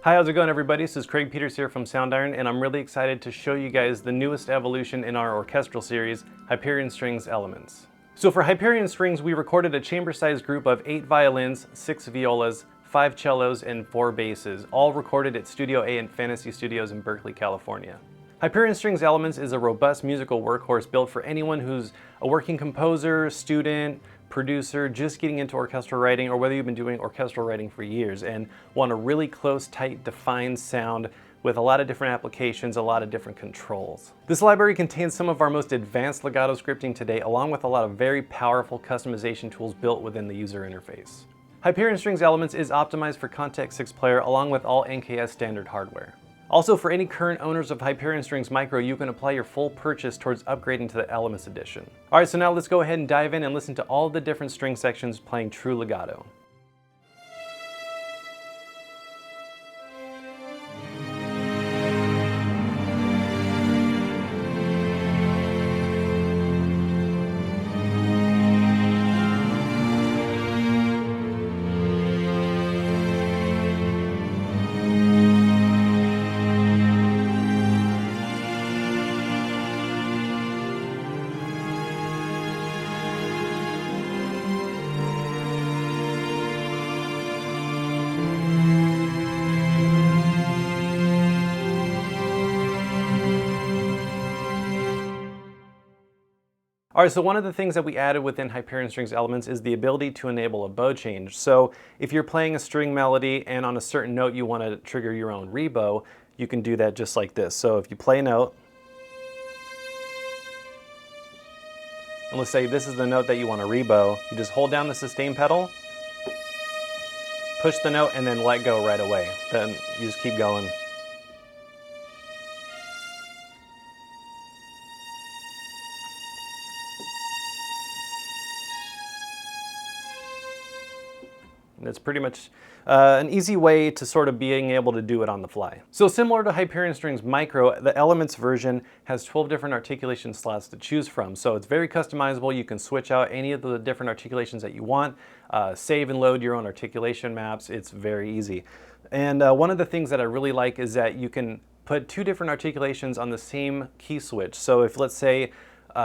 Hi, how's it going everybody? This is Craig Peters here from Soundiron, and I'm really excited to show you guys the newest evolution in our orchestral series, Hyperion Strings Elements. So for Hyperion Strings, we recorded a chamber-sized group of 8 violins, 6 violas, 5 cellos, and 4 basses, all recorded at Studio A and Fantasy Studios in Berkeley, California. Hyperion Strings Elements is a robust musical workhorse built for anyone who's a working composer, student, producer, just getting into orchestral writing, or whether you've been doing orchestral writing for years and want a really close, tight, defined sound with a lot of different applications, a lot of different controls. This library contains some of our most advanced legato scripting today, along with a lot of very powerful customization tools built within the user interface. Hyperion Strings Elements is optimized for Kontakt 6 player along with all NKS standard hardware. Also, for any current owners of Hyperion Strings Micro, you can apply your full purchase towards upgrading to the Elements edition. Alright, so now let's go ahead and dive in and listen to all the different string sections playing true legato. Alright, so one of the things that we added within Hyperion Strings Elements is the ability to enable a bow change. So if you're playing a string melody and on a certain note you want to trigger your own rebow, you can do that just like this. So if you play a note, and let's say this is the note that you want to rebow, you just hold down the sustain pedal, push the note, and then let go right away. Then you just keep going. And it's pretty much an easy way to sort of being able to do it on the fly. So similar to Hyperion Strings Micro, the Elements version has 12 different articulation slots to choose from. So it's very customizable. You can switch out any of the different articulations that you want, save and load your own articulation maps. It's very easy. And one of the things that I really like is that you can put 2 different articulations on the same key switch. So if, let's say,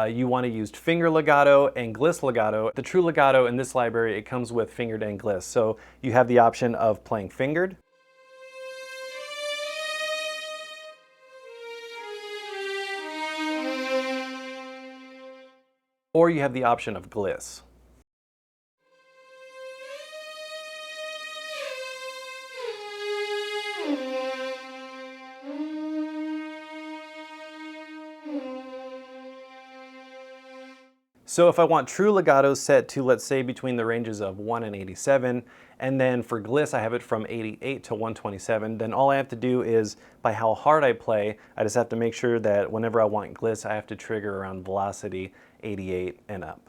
you want to use finger legato and gliss legato. The true legato in this library, it comes with fingered and gliss. So you have the option of playing fingered, or you have the option of gliss. So if I want true legato set to, let's say, between the ranges of 1 and 87, and then for gliss I have it from 88 to 127, then all I have to do is, by how hard I play, I just have to make sure that whenever I want gliss, I have to trigger around velocity 88 and up.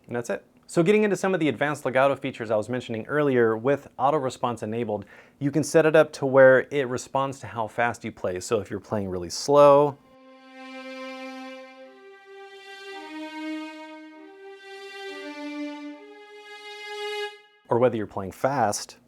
And that's it. So getting into some of the advanced legato features I was mentioning earlier, with auto response enabled, you can set it up to where it responds to how fast you play. So if you're playing really slow, or whether you're playing fast,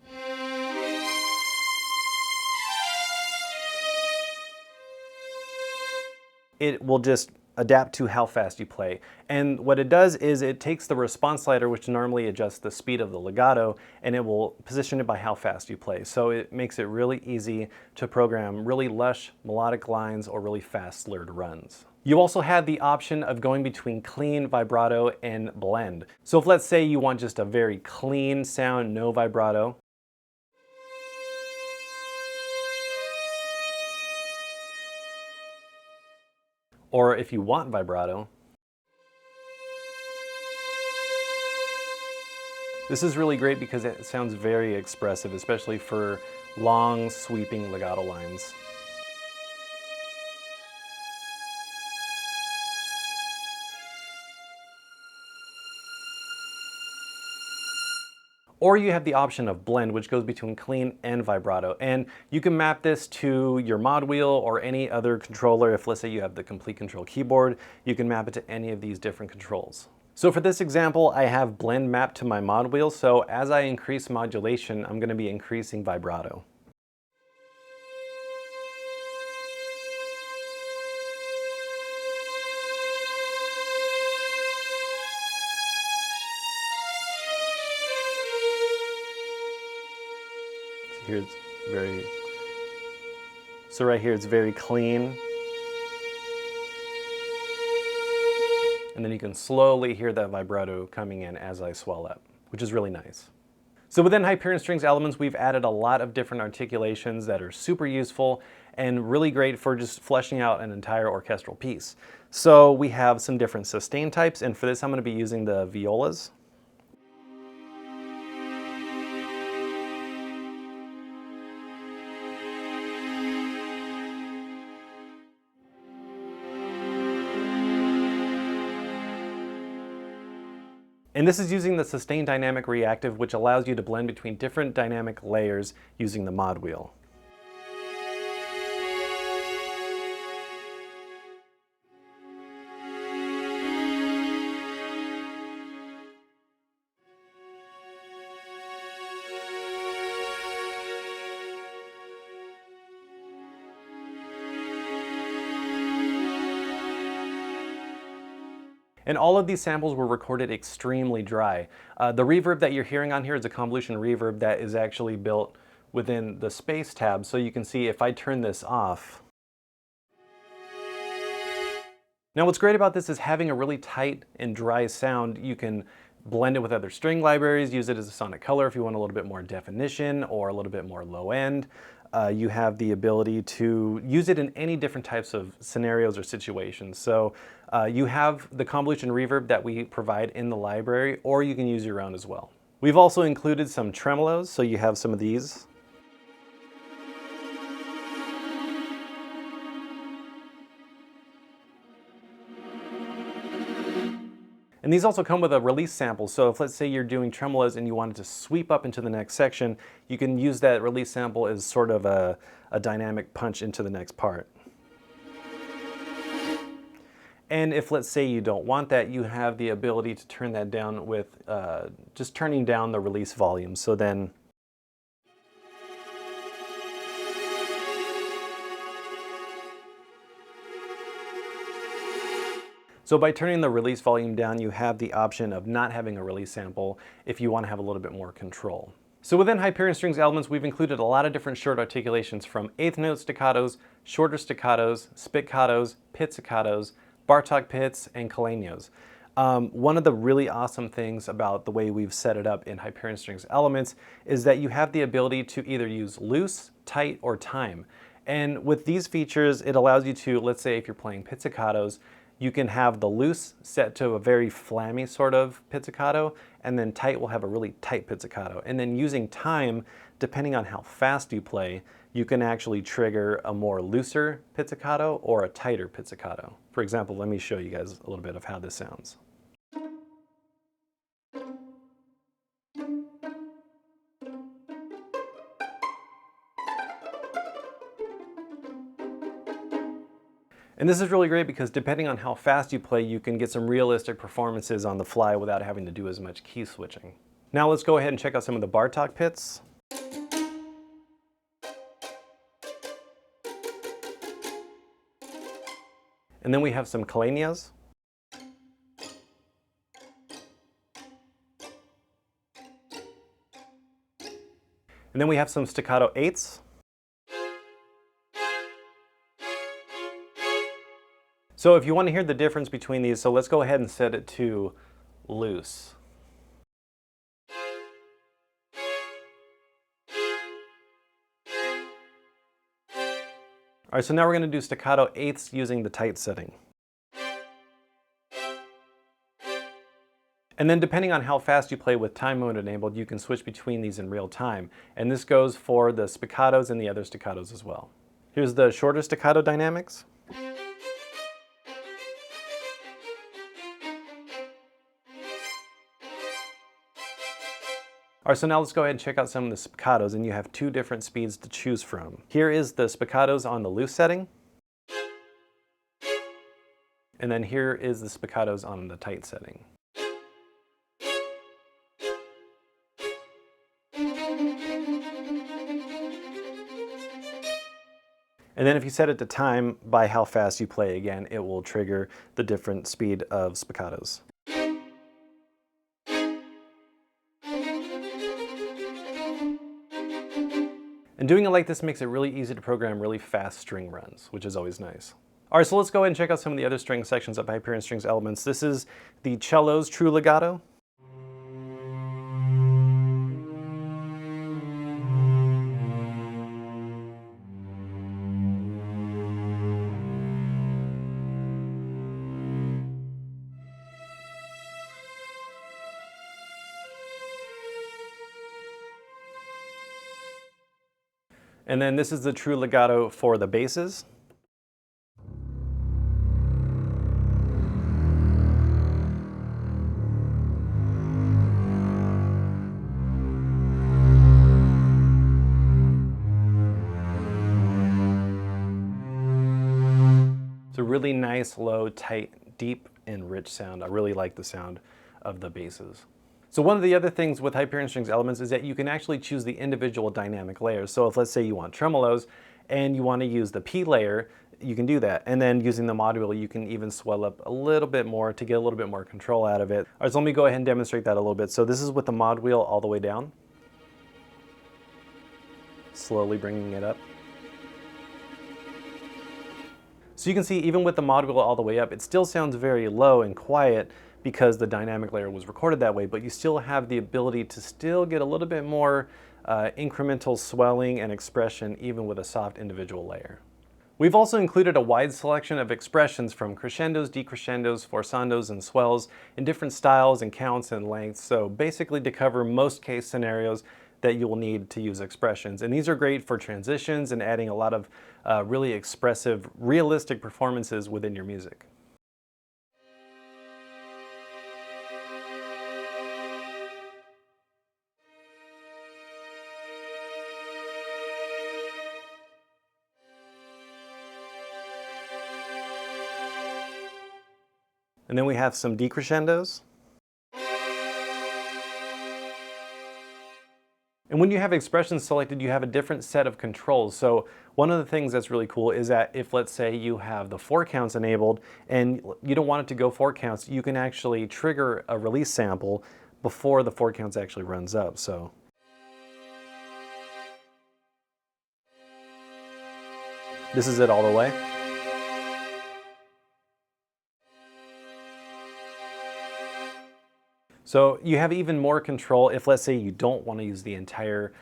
it will just adapt to how fast you play. And what it does is it takes the response slider, which normally adjusts the speed of the legato, and it will position it by how fast you play. So it makes it really easy to program really lush melodic lines or really fast slurred runs. You also have the option of going between clean, vibrato, and blend. So if, let's say, you want just a very clean sound, no vibrato, or if you want vibrato, this is really great because it sounds very expressive, especially for long, sweeping legato lines. Or you have the option of blend, which goes between clean and vibrato. And you can map this to your mod wheel or any other controller. If let's say you have the complete control keyboard, you can map it to any of these different controls. So for this example, I have blend mapped to my mod wheel. So as I increase modulation, I'm going to be increasing vibrato. Here it's so right here it's very clean. And then you can slowly hear that vibrato coming in as I swell up, which is really nice. So within Hyperion Strings Elements, we've added a lot of different articulations that are super useful and really great for just fleshing out an entire orchestral piece. So we have some different sustain types, and for this I'm going to be using the Violas. And this is using the sustain dynamic reactive, which allows you to blend between different dynamic layers using the mod wheel. And all of these samples were recorded extremely dry. The reverb that you're hearing on here is a convolution reverb that is actually built within the space tab. So you can see if I turn this off. Now what's great about this is having a really tight and dry sound. You can blend it with other string libraries, use it as a sonic color if you want a little bit more definition or a little bit more low end. You have the ability to use it in any different types of scenarios or situations. So you have the convolution reverb that we provide in the library, or you can use your own as well. We've also included some tremolos, so you have some of these. And these also come with a release sample, so if let's say you're doing tremolos and you wanted to sweep up into the next section, you can use that release sample as sort of a dynamic punch into the next part. And if let's say you don't want that, you have the ability to turn that down with just turning down the release volume. So then So by turning the release volume down, you have the option of not having a release sample if you want to have a little bit more control. So within Hyperion Strings Elements, we've included a lot of different short articulations from eighth note staccatos, shorter staccatos, spiccatos, pizzicatos, Bartok pits, and Kalenios. One of the really awesome things about the way we've set it up in Hyperion Strings Elements is that you have the ability to either use loose, tight, or time. And with these features, it allows you to, let's say if you're playing pizzicatos, you can have the loose set to a very flammy sort of pizzicato, and then tight will have a really tight pizzicato. And then using time, depending on how fast you play, you can actually trigger a more looser pizzicato or a tighter pizzicato. For example, let me show you guys a little bit of how this sounds. And this is really great because depending on how fast you play, you can get some realistic performances on the fly without having to do as much key switching. Now let's go ahead and check out some of the Bartok pits. And then we have some Kalenios. And then we have some staccato eighths. So if you want to hear the difference between these, so let's go ahead and set it to loose. All right, so now we're going to do staccato eighths using the tight setting. And then depending on how fast you play with time mode enabled, you can switch between these in real time. And this goes for the spiccatos and the other staccatos as well. Here's the shorter staccato dynamics. All right, so now let's go ahead and check out some of the spiccatos, and you have two different speeds to choose from. Here is the spiccatos on the loose setting, and then here is the spiccatos on the tight setting. And then if you set it to time by how fast you play again, it will trigger the different speed of spiccatos. And doing it like this makes it really easy to program really fast string runs, which is always nice. All right, so let's go ahead and check out some of the other string sections of Hyperion Strings Elements. This is the Cellos True-Legato. And then this is the True-Legato for the basses. It's a really nice, low, tight, deep, and rich sound. I really like the sound of the basses. So one of the other things with Hyperion Strings Elements is that you can actually choose the individual dynamic layers. So if, let's say, you want tremolos and you want to use the P layer, you can do that. And then using the module, you can even swell up a little bit more to get a little bit more control out of it. All right, so let me go ahead and demonstrate that a little bit. So this is with the mod wheel all the way down. Slowly bringing it up. So you can see even with the mod wheel all the way up, it still sounds very low and quiet because the dynamic layer was recorded that way, but you still have the ability to still get a little bit more incremental swelling and expression even with a soft individual layer. We've also included a wide selection of expressions from crescendos, decrescendos, forçandos, and swells in different styles and counts and lengths, so basically to cover most case scenarios that you will need to use expressions. And these are great for transitions and adding a lot of really expressive, realistic performances within your music. And then we have some decrescendos. And when you have expressions selected, you have a different set of controls. So one of the things that's really cool is that if, let's say, you have the 4 counts enabled and you don't want it to go 4 counts, you can actually trigger a release sample before the 4 counts actually runs up. So this is it all the way. So you have even more control if, let's say, you don't want to use the entire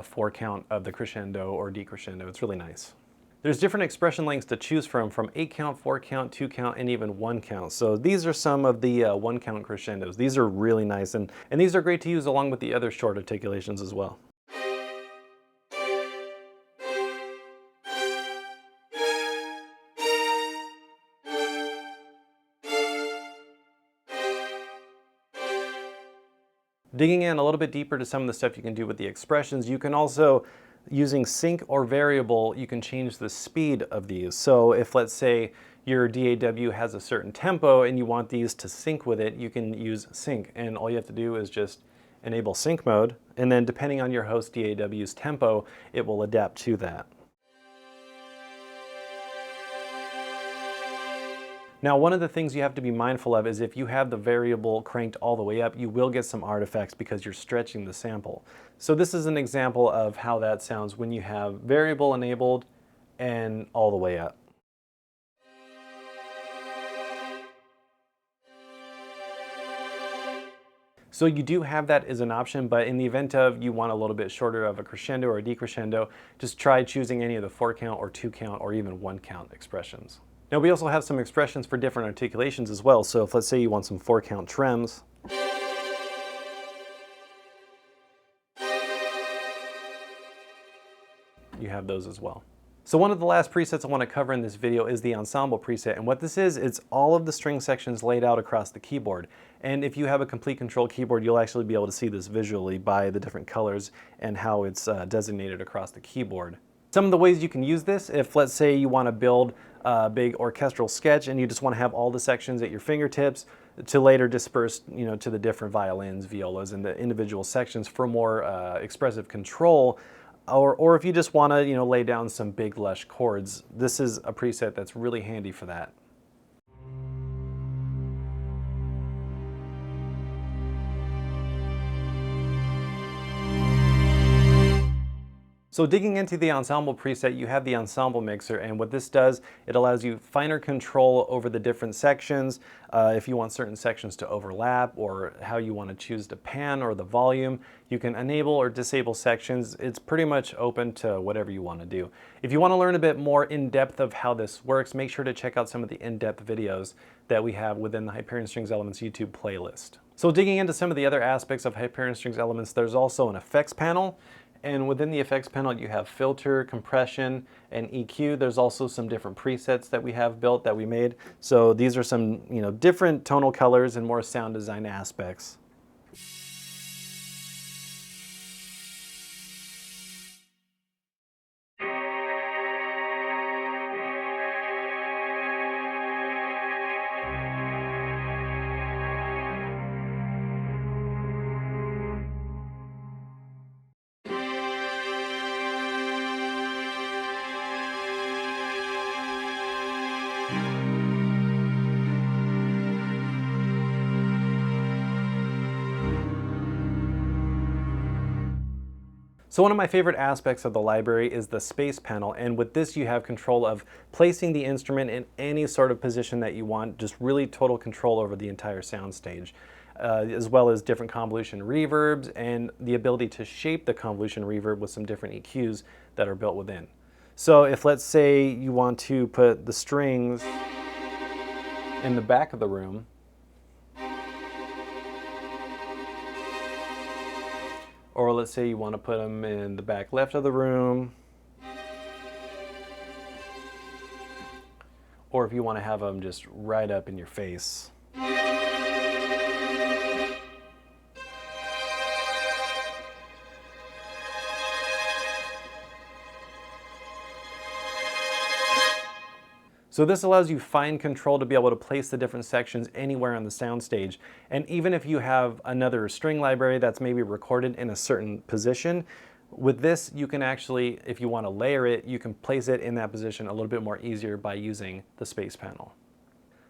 4 count of the crescendo or decrescendo. It's really nice. There's different expression lengths to choose from 8 count, 4 count, 2 count, and even 1 count. So these are some of the 1 count crescendos. These are really nice, and these are great to use along with the other short articulations as well. Digging in a little bit deeper to some of the stuff you can do with the expressions, you can also, using sync or variable, you can change the speed of these. So if, let's say, your DAW has a certain tempo and you want these to sync with it, you can use sync. And all you have to do is just enable sync mode, and then depending on your host DAW's tempo, it will adapt to that. Now, one of the things you have to be mindful of is if you have the variable cranked all the way up, you will get some artifacts because you're stretching the sample. So this is an example of how that sounds when you have variable enabled and all the way up. So you do have that as an option, but in the event of you want a little bit shorter of a crescendo or a decrescendo, just try choosing any of the 4 count or 2 count or even 1 count expressions. Now we also have some expressions for different articulations as well. So if, let's say, you want some 4 count trems, you have those as well. So one of the last presets I want to cover in this video is the Ensemble preset, and what this is, it's all of the string sections laid out across the keyboard. And if you have a complete control keyboard, you'll actually be able to see this visually by the different colors and how it's designated across the keyboard. Some of the ways you can use this, if let's say you want to build a big orchestral sketch and you just want to have all the sections at your fingertips to later disperse, to the different violins, violas, and the individual sections for more expressive control. Or if you just want to, lay down some big lush chords, this is a preset that's really handy for that. So digging into the Ensemble preset, you have the Ensemble mixer, and what this does, it allows you finer control over the different sections, if you want certain sections to overlap, or how you want to choose the pan or the volume. You can enable or disable sections. It's pretty much open to whatever you want to do. If you want to learn a bit more in depth of how this works, make sure to check out some of the in-depth videos that we have within the Hyperion Strings Elements YouTube playlist. So digging into some of the other aspects of Hyperion Strings Elements, there's also an effects panel. And within the effects panel, you have filter, compression, and EQ. There's also some different presets that we have built that we made. So these are some, different tonal colors and more sound design aspects. So one of my favorite aspects of the library is the space panel, and with this you have control of placing the instrument in any sort of position that you want, just really total control over the entire soundstage, as well as different convolution reverbs and the ability to shape the convolution reverb with some different EQs that are built within. So if let's say you want to put the strings in the back of the room, or let's say you want to put them in the back left of the room, or if you want to have them just right up in your face. So this allows you fine control to be able to place the different sections anywhere on the soundstage. And even if you have another string library that's maybe recorded in a certain position, with this you can actually, if you want to layer it, you can place it in that position a little bit more easier by using the space panel.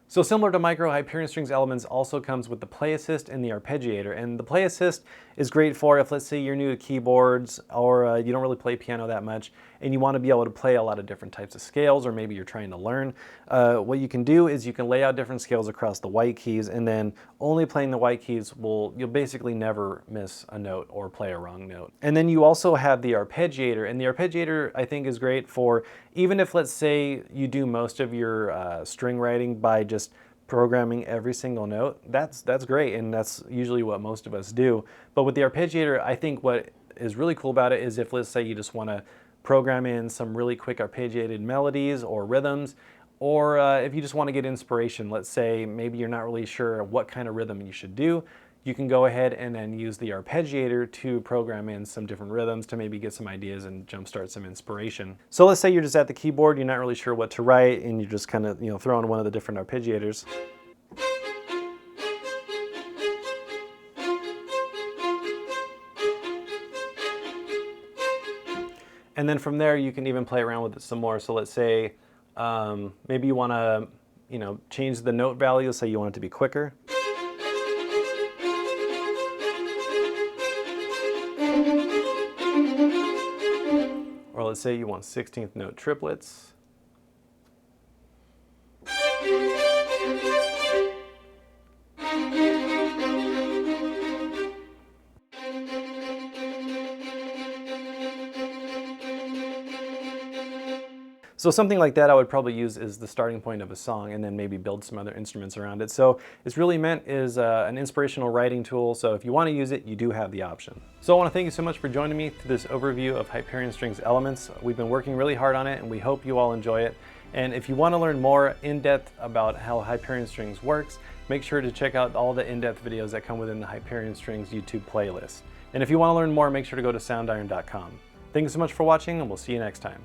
So similar to Micro, Hyperion Strings Elements also comes with the Play Assist and the Arpeggiator. And the Play Assist is great for if, let's say, you're new to keyboards or you don't really play piano that much and you want to be able to play a lot of different types of scales, or maybe you're trying to learn. What you can do is you can lay out different scales across the white keys, and then only playing the white keys you'll basically never miss a note or play a wrong note. And then you also have the Arpeggiator, and the Arpeggiator I think is great for even if, let's say, you do most of your string writing by just programming every single note. That's great, and that's usually what most of us do. But with the Arpeggiator, I think what is really cool about it is if, let's say, you just want to program in some really quick arpeggiated melodies or rhythms, or if you just want to get inspiration, let's say maybe you're not really sure what kind of rhythm you should do, you can go ahead and then use the Arpeggiator to program in some different rhythms to maybe get some ideas and jumpstart some inspiration. So let's say you're just at the keyboard, you're not really sure what to write, and you just kind of throw on one of the different arpeggiators. And then from there you can even play around with it some more. So let's say maybe you want to change the note value, say you want it to be quicker. Or let's say you want 16th note triplets. So something like that I would probably use as the starting point of a song and then maybe build some other instruments around it. So it's really meant as an inspirational writing tool. So if you want to use it, you do have the option. So I want to thank you so much for joining me through this overview of Hyperion Strings Elements. We've been working really hard on it and we hope you all enjoy it. And if you want to learn more in depth about how Hyperion Strings works, make sure to check out all the in-depth videos that come within the Hyperion Strings YouTube playlist. And if you want to learn more, make sure to go to soundiron.com. Thank you so much for watching and we'll see you next time.